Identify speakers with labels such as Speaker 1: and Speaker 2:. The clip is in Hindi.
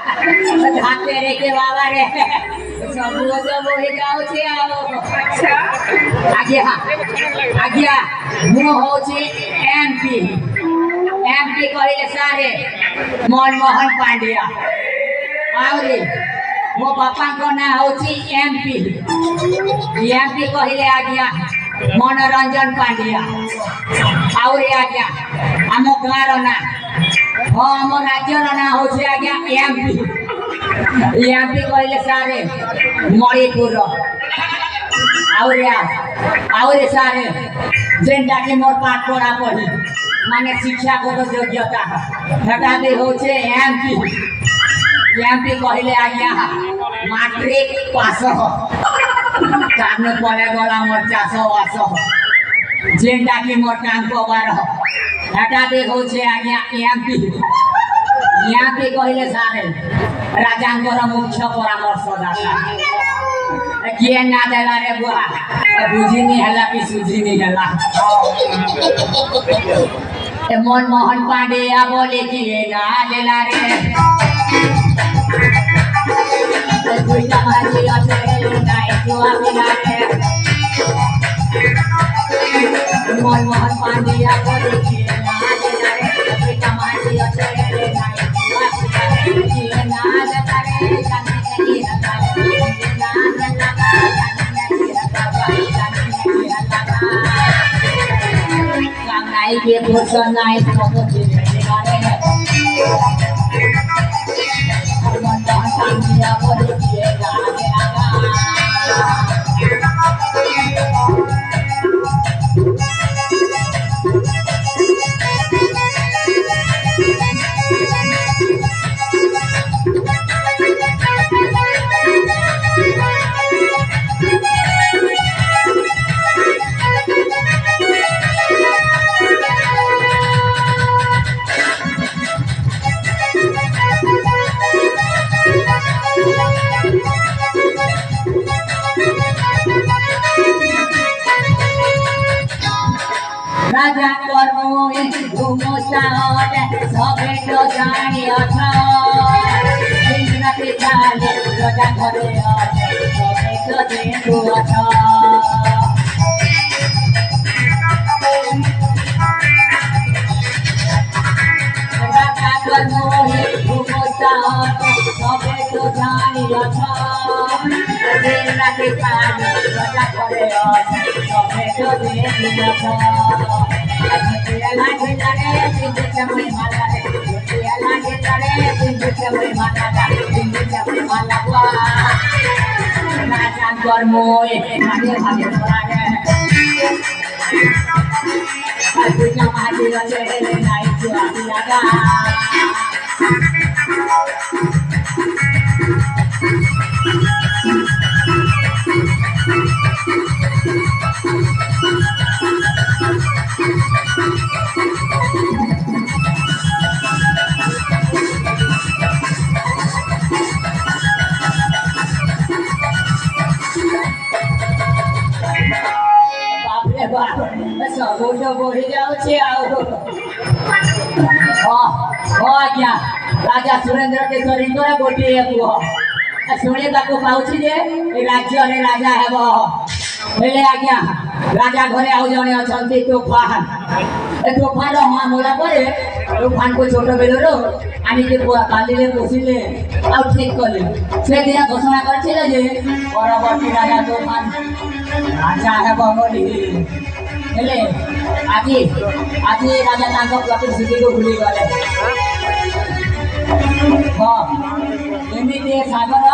Speaker 1: रे के बाबा रे सब लोग बोहे जाओ छे आओ अच्छा आज्ञा मु होची एमपी कहिले सारे मनमोहन पांड्या आउरे मो बापा को ना होची एमपी कहिले आज्ञा मनोरंजन पांड्या आउरे आज्ञा आम गाँव ना हाँ आम राज्य ना होची आज्ञा एमपी कहले सारे मणिपुर आउरे सारे जेनटा के मोर पाठ पढ़ा पढ़ी माने शिक्षा को योग्यता हेटा दे होचे एमपी कहले आज्ञा मैट्रिक पास कान पड़े गला मोर चाष वास जेनटा के मोर काम कबार हेटा दे होचे आज्ञा एमपी कहले सारे राजांकर मुख्य परामर्शदाता किए ना देला रे बुआ बुझिनी हला कि सुझिनी हला मनमोहन पांड्या बोले किए ना देला रे दुईटा माजी আছে নাই जुआ मिला रे मनमोहन पांड्या बोले किए ना देला रे दुईटा माजी আছে নাই ये पोषण नहीं बहुत दिखाने हैं मन दान दिया बोल दिएगा राजा कर्मोए घुमोसाट सबे तो जानी अच्छा इंद्र के चाले राजा घरे आछे सबे तो देखो अच्छा राजा कर्मोए घुमोसाट सबे तो जानी अच्छा इंद्र के चाले राजा घरे आछे सबे तो देखो अच्छा कर्मोए भागे भागे पड़े दुनिया माजी रचे नहीं जुआ लगा राजा सुरेंद्र के चरित्र गोटे पुह शुणी पाऊँ जे राज्य राजा हेब हेले आज्ञा राजा घरे आउ जड़े अच्छा तोफान हाँ मोला तूफान को छोट बेलू आनिके कालिले पोषिले आ ठीक कले से दिन घोषणा कर परवर्ती राजा तूफान ଆଚ୍ଛା ହେବ ବୋଲି ହେଲେ ଆଜି ଆଜି ରାଜା ତାଙ୍କ ପ୍ରତିଶ୍ରୁତିକୁ ଭୁଲିଗଲେ। ହଁ ଏମିତି ସାଗର